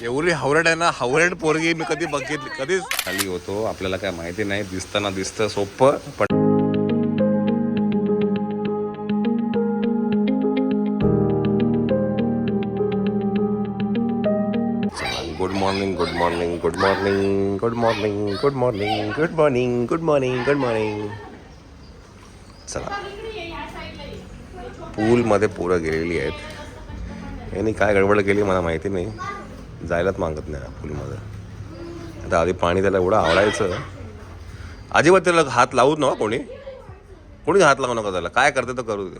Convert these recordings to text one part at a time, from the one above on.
एवढी हावरट आहे ना, हावरट पोरगी मी कधी बघितली, कधीच खाली होतो. आपल्याला काय माहिती नाही, दिसताना दिसतं सोपं पण. Good morning, good morning, good morning, good morning, good morning, good morning, good morning, good morning. चला, पूलमध्ये पोरं गेलेली आहेत. यांनी काय गडबड केली मला माहिती नाही, जायलाच मागत नाही पूलमध्ये. आता आधी पाणी त्याला एवढं आवडायचं, अजिबात त्याला हात लावूच नका कोणी हात लावू नका त्याला. काय करते तर करू दे,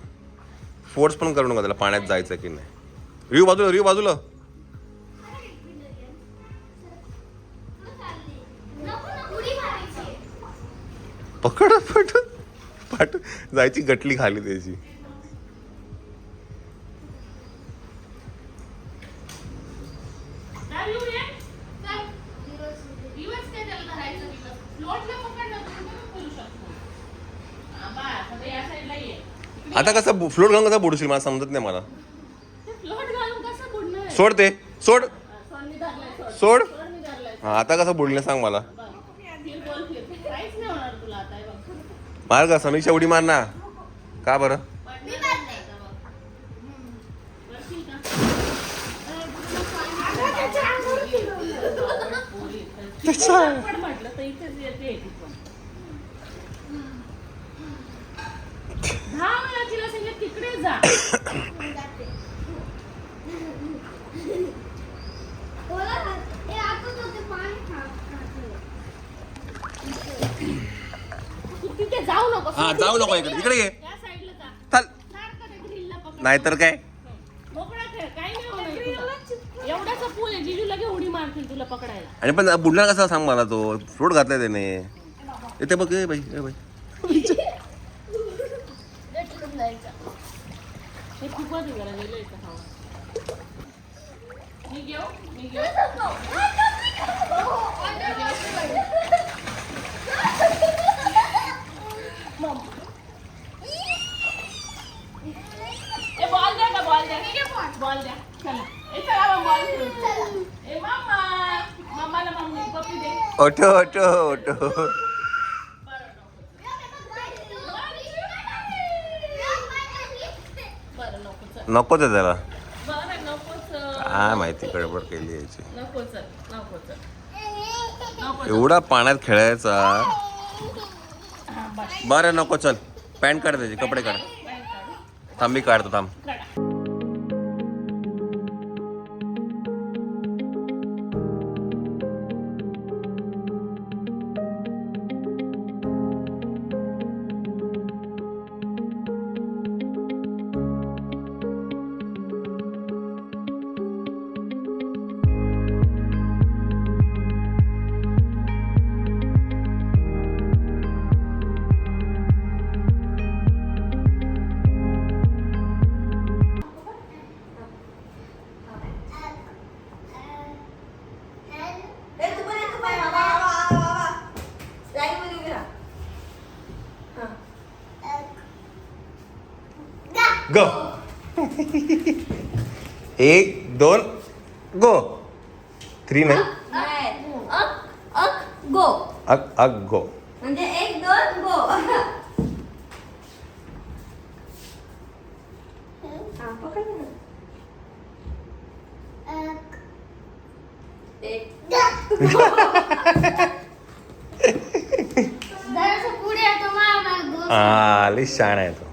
फोर्स पण करू नका त्याला पाण्यात जायचं की नाही. रिव बाजूला पकड पाठ जायची गटली खाली त्याची. आता कसं फ्लोट घालून कसा बुडशील मला समजत नाही मला. सोड ते, सोड. हा, आता कसं बुडलं सांग मला. मार का समीक्षा, उडी मार ना. का बरं? हा, जाऊ नको इकडे ये. चल, नाहीतर काय. आणि पण बुडला कसा सांग मला. तो फ्लोट घातलाय त्याने. इथे बघ बाई, ओठो. नकोच आहे त्याला. काय माहिती गडबड केली याची. एवढा पाण्यात खेळायचा. बरं नको, चल पॅन्ट काढ त्याची, कपडे काढ. थांब मी काढतो, थांब. गो. 1 2 गो. 3 नाही. गो. गो म्हणजे 1 2 गो. लई शाण आहे तो.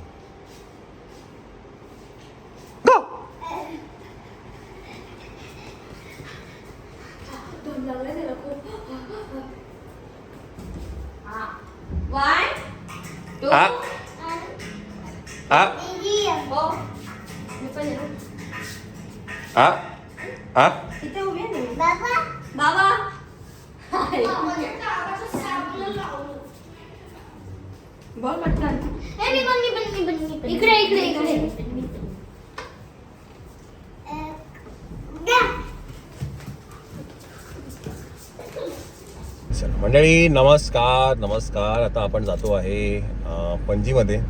बाबा बॉल पटकन. इकडे मंडळी नमस्कार. आता आपण जातो आहे पणजीमध्ये.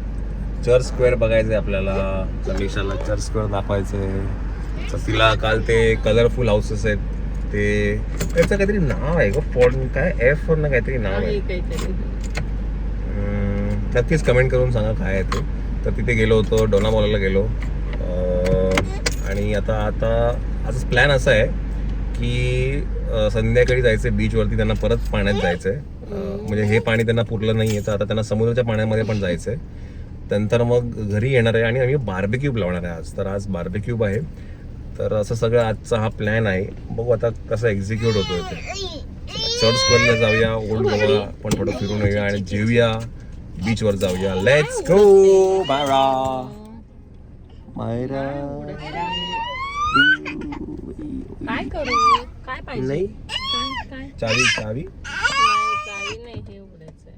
चर्च स्क्वेअर बघायचंय आपल्याला. तनिषाला चर्च स्क्वेअर दाखवायचंय. तर तिला काल ते कलरफुल हाऊसेस आहेत ते, त्याचं काहीतरी नाव आहे ग, फॉर्न काय एफ वरनं काहीतरी नाव आहे. नक्कीच कमेंट करून सांगा काय आहे ते. तर तिथे गेलो होतो, डोनापॉलाला गेलो. आणि आता आजच प्लॅन असा आहे की संध्याकाळी जायचं बीचवरती, त्यांना परत पाण्यात जायचं आहे. म्हणजे हे पाणी त्यांना पुरलं नाही आहे, तर आता त्यांना समुद्राच्या पाण्यामध्ये पण जायचं आहे. नंतर मग घरी येणार आहे आणि आम्ही बार्बेक्यूब लावणार आहे आज. तर आज बार्बेक्यूब आहे. तर असं सगळं आजचा हा प्लॅन आहे. बघू आता कसं एक्झिक्यूट होतोय ते. चर्च स्क्वेअरला जाऊया, ओल्ड गोवा पण थोडं फिरून येऊया आणि जेऊया, बीचवर जाऊया. Let's go Myra. काय करू, काय पाहिजे? नाही काय चावी चावी नाही, हे उघडायचंय.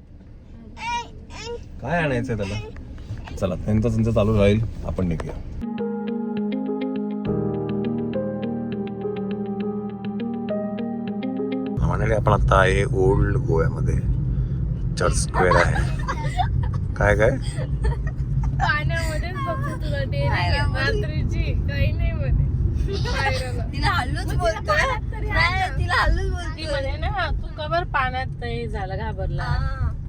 काय आणायचंय त्याला. चला त्यांचं चालू राहील, आपण निघूया. म्हणाले आपण आता आहे ओल्ड गोव्यामध्ये. चर्च स्क्वेअर आहे. काय काय पाण्यामध्येच बघतो तुला रात्रीची काही नाही म्हणे. तिला हल्लूच बोलतोय. तिला हल्लूच ती म्हणे ना, तू कवर पाण्यात हे झाला घाबरला.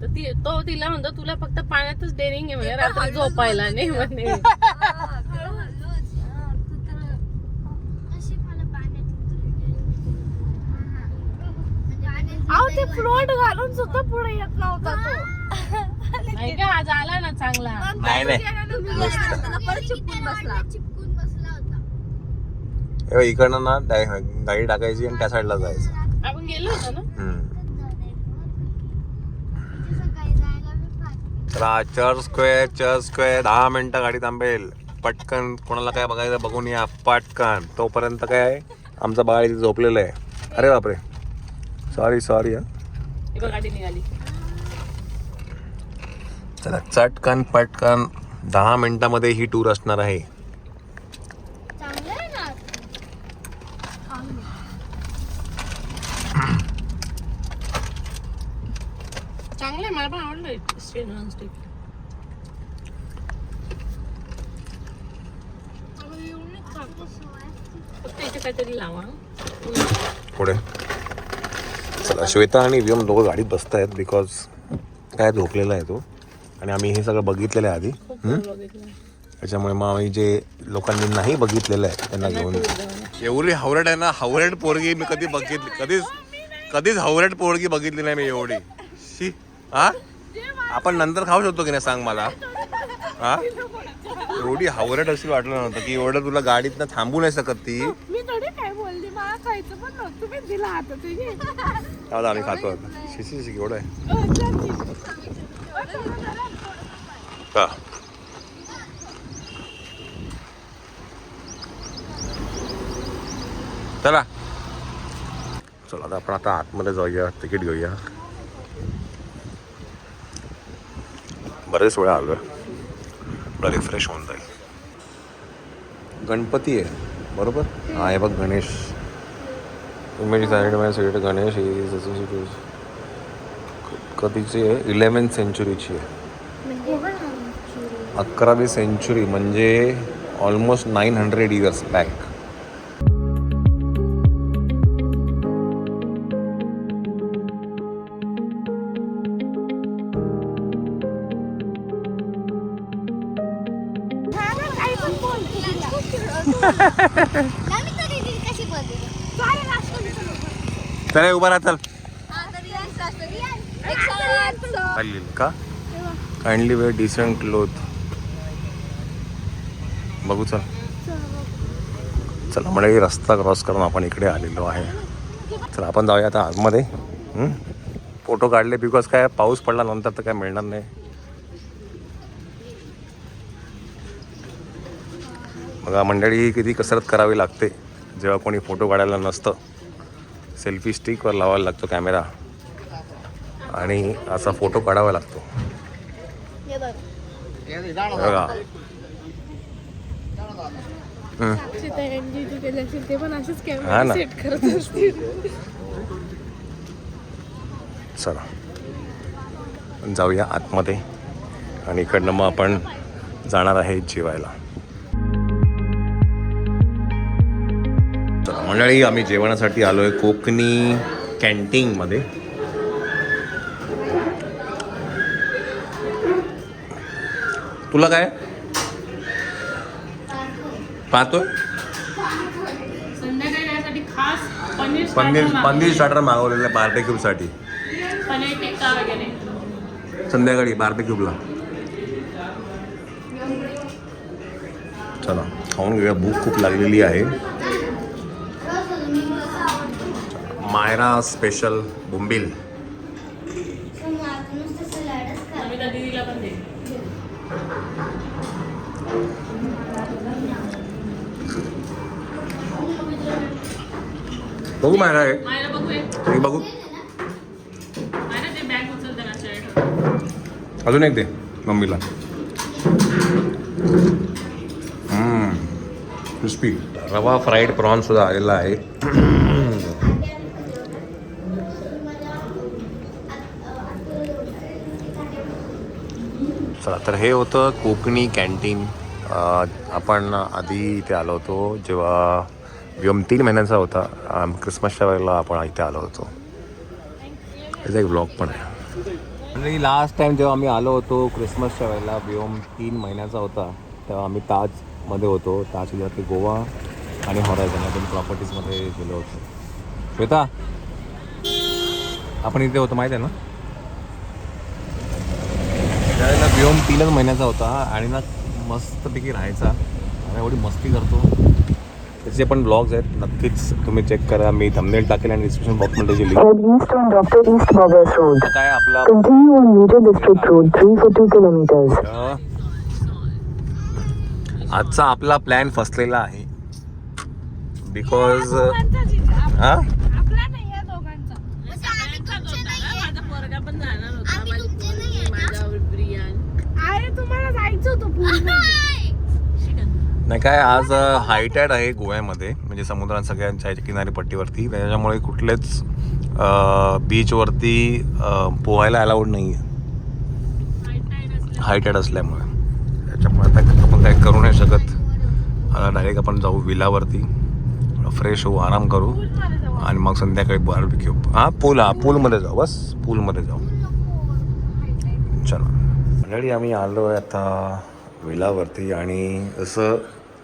तर तो तिला म्हणतो तुला फक्त पाण्यातच डेअरिंग आहे म्हणे, रात्री झोपायला नाही म्हणे. ते फ्लोट घालून सुद्धा पुढे येत नव्हता तो. नाही का, आज आला ना चांगला. नाही चिपकून बसला इकडनं ना गाडी टाकायची आणि त्या साईडला जायचं. आपण गेलो होतो ना. चला चर्च स्क्वेअर 10 मिनिटं गाडी थांबेल. पटकन कोणाला काय बघायचं बघून या पटकन. तोपर्यंत काय आहे, आमचा बाळ इथे झोपलेलं आहे. अरे बापरे, सॉरी गाडी निघाली. चला चटकन पटकन 10 मिनिटामध्ये ही टूर असणार आहे. चांगलं आहे, मला पण आवडलं स्टेन नॉनस्टिक. फक्त इथे काहीतरी लावा पुढे. चला श्वेता आणि व्योम दोघं गाडीत बसत आहेत, बिकॉज काय झोपलेला आहे तो आणि आम्ही हे सगळं बघितलेलं आहे आधी. त्याच्यामुळे मग आम्ही जे लोकांनी नाही बघितलेलं आहे त्यांना घेऊन. एवढी हावरट आहे ना, हावरट पोरगी मी कधी बघितली, कधीच हावरट पोरगी बघितली नाही मी एवढी. शी हा, आपण नंतर खाऊ शकतो की नाही सांग मला. हा, एवढी हावरट अशी वाटलं नव्हतं की एवढं तुला गाडीत थांबू नाही शकत ती. मी थोडी काय बोलली, मला खायचं पण नव्हतं, तुम्ही दिला आता तुझे. आम्ही खातो आता. शिशी एवढं आहे का. चला आता आपण आतमध्ये जाऊया, तिकीट घेऊया. बरेच वेळा आलो, रिफ्रेश होऊन जाईल. गणपती आहे बरोबर. हा आहे बघ गणेश. इमेज साईड गणेश ही कधीची आहे, 11th सेंचुरीची आहे. 11वी सेंचुरी म्हणजे ऑलमोस्ट 900 years बॅक. चल उभा राहा. चल का काइंडली वेअर डिसेंट क्लोथ. बघू चल. चला म्हणजे रस्ता क्रॉस करून आपण इकडे आलेलो आहे. चला आपण जाऊया आता आतमध्ये. फोटो काढले, बिकॉज काय पाऊस पडला नंतर तर काय मिळणार नाही. बघा मंडळी, किती कसरत करावी लागते जेव्हा कोणी फोटो काढायला नसतं. सेल्फी स्टिकवर लावायला लागतो कॅमेरा आणि असा फोटो काढावा लागतो. बघा हा ना. चला जाऊया आतमध्ये आणि इकडनं मग आपण जाणार आहे जेवायला. तर मंडळी आम्ही जेवणासाठी आलो आहे कोकणी कॅन्टीनमध्ये. तुला काय पाहतोय? संध्याकाळी यासाठी खास पनीर पनीर स्टार्टर मागवलेलं आहे बार्बेक्यूसाठी. पनीर टिक्का वगैरे संध्याकाळी बार्बेक्यूला. चला खाऊन घेऊया, भूक खूप लागलेली आहे. मायरा स्पेशल बोंबील. नमिता दीदीला पण दे. बघू मायरा आहे मायला बघूया. हे बघू मायला ते बॅग उचलते ना शर्ट. अजून एक दे मम्मीला. क्रिस्पी रवा फ्राईड प्रॉन सुद्धा आलेला आहे. चला तर हे होतं कोकणी कॅन्टीन. आपण आधी इथे आलो होतो जेव्हा व्योम 3 महिन्यांचा होता. क्रिसमसच्या वेळेला आपण इथे आलो होतो. त्याचा एक ब्लॉग पण आहे. म्हणजे लास्ट टाइम जेव्हा आम्ही आलो होतो क्रिसमसच्या वेळेला व्योम 3 महिन्याचा होता तेव्हा आम्ही ताजमध्ये होतो. ताज जिल्ह्यातले गोवा आणि हॉरायझन या 2 प्रॉपर्टीजमध्ये गेलो होतो. श्वेता आपण इथे होतो माहीत आहे ना? त्यावेळेला व्योम 3च महिन्याचा होता आणि ना मस्तपैकी राहायचा आणि एवढी मस्ती करतो. त्याचे पण ब्लॉग्स आहेत, नक्कीच तुम्ही चेक करा. मी थंबनेल टाकेल आणि डिस्क्रिप्शन बॉक्समध्ये जी लिंक काय आपला आजचा आपला प्लॅन फसलेला आहे बिकॉज आपला नाही या दोघांचा. माझा पोरगा पण जाणार होता. माझी पोरगी, माझा ब्रियान. अरे तुम्हाला जायचं होतं पूर्ण. नाही काय आज हायटाईड आहे गोव्यामध्ये, म्हणजे समुद्रात सगळ्यांच्या किनारीपट्टीवरती. त्याच्यामुळे कुठलेच बीचवरती पोहायला अलाउड नाही आहे हायटाईड असल्यामुळे. त्याच्यामुळे आता आपण काय करू नाही शकत. डायरेक्ट आपण जाऊ विलावरती, फ्रेश होऊ, आराम करू आणि मग संध्याकाळी बार्बेक्यू. पूलमध्ये जाऊ, बस पूलमध्ये जाऊ. चला मंडळी आम्ही आलो आहे आता विलावरती. आणि जसं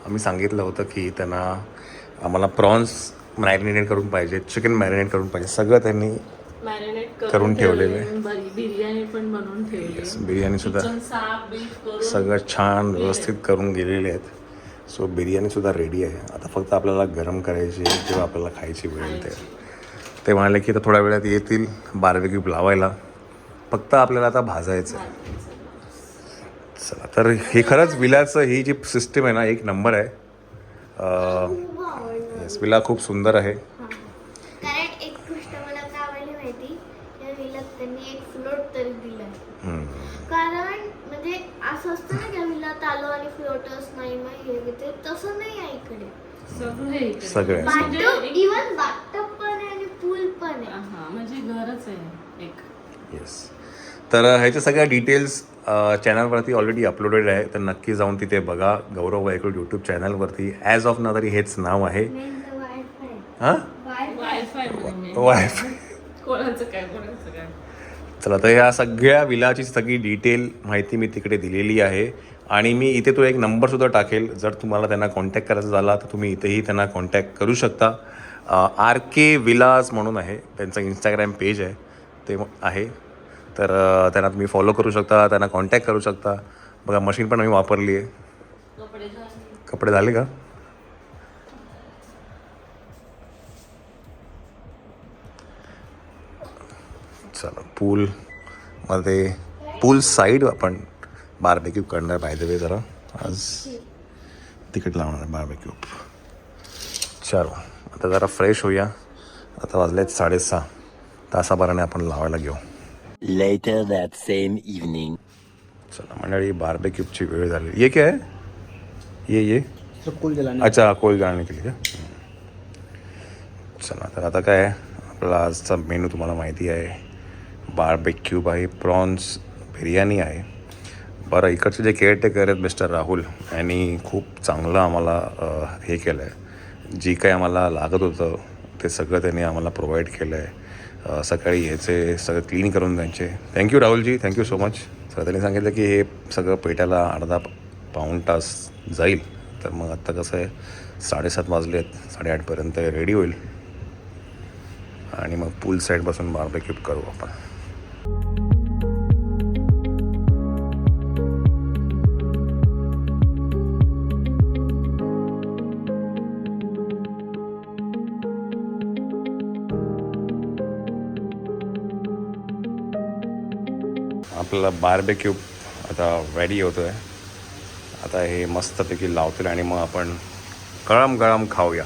आम्ही सांगितलं होतं की त्यांना आम्हाला प्रॉन्स मॅरिनेट करून पाहिजे, चिकन मॅरिनेट करून पाहिजे, सगळं त्यांनी मॅरिनेट करून ठेवलेले. बिर्याणी पण बनवून ठेवली. बिर्याणी सुद्धा सगळं छान व्यवस्थित करून गेलेले आहेत. सो बिर्याणी सुद्धा रेडी आहे. आता फक्त आपल्याला गरम करायची किंवा आपल्याला खायची वेळ येते. ते म्हणाले की आता थोड्या वेळात येतील बार्बेक्यू लावायला, फक्त आपल्याला आता भाजायचं आहे. चला तर हे खरंच विलाचं ही जी सिस्टीम आहे ना एक नंबर आहे. येस विला खूप सुंदर आहे. कारण एक गोष्ट मला काय आवडली माहिती, या विलात त्यांनी एक फ्लोट तरी दिलाय. कारण म्हणजे असं असतं ना की विलात आलो आणि फ्लोटर्स नाही मग हे ते तसं नाही आहे इकडे. सगळे इव्हन बाथटब पण आहे आणि पूल पण आहे. म्हणजे घरच आहे एक. येस तर ह्याच्या सगळ्या डिटेल्स चॅनलवरती ऑलरेडी अपलोडेड आहे, तर नक्की जाऊन तिथे बघा. गौरव वायकुळ यूट्यूब चॅनलवरती ॲज ऑफ ना तरी हेच नाव आहे. हां वायफाय वायफाय. कोणाचं काय कोणाचं काय. चला तर ह्या सगळ्या विलाची सगळी डिटेल माहिती मी तिकडे दिलेली आहे. आणि मी इथे तो एक नंबरसुद्धा टाकेल, जर तुम्हाला त्यांना कॉन्टॅक्ट करायचा झाला तर तुम्ही इथेही त्यांना कॉन्टॅक्ट करू शकता. RK विलास म्हणून आहे त्यांचं इंस्टाग्राम पेज आहे, ते आहे. तर त्यांना तुम्ही फॉलो करू शकता, त्यांना कॉन्टॅक्ट करू शकता. बघा मशीन पण आम्ही वापरली आहे. कपडे झाले का? चला पूलमध्ये पूल साईड आपण बार्बेक्यू करणार. बाय द वे जरा आज तिकीट लावणार आहे बार्बेक्यू. चलो आता जरा फ्रेश होऊया. आता वाजलेत 6:30, तासाभराने आपण लावायला घेऊ. Later that same evening. चला मंडळी बार्बेक्यूची वेळ झाली. ये क्या है? ये अच्छा कोल जलाने के लिए क्या? चला तर आता काय आहे आपला आजचा मेनू तुम्हाला माहिती आहे. बार्बेक्यू आहे, प्रॉन्स बिर्याणी आहे, बरं, इकडचे जे केअरटेकर आहेत मिस्टर राहुल यांनी खूप चांगलं आम्हाला हे केलं आहे. जी काही आम्हाला लागत होतं ते सगळं त्यांनी आम्हाला प्रोव्हाइड केलं आहे. सकाळी ह्याचे सगळं क्लीन करून त्यांचे thank you Rahulji, thank you so much. तर त्यांनी सांगितलं की हे सगळं पेटायला अर्धा पाऊण तास जाईल. तर मग आत्ता कसं आहे 7:30 वाजले आहेत, 8:30पर्यंत रेडी होईल आणि मग पूल साईडपासून बार्बेक्यू करू आपण. आपल्याला बार्बेक्यू आता रेडी होतो आहे. आता हे मस्तपैकी लावतील आणि मग आपण गरम गरम खाऊया.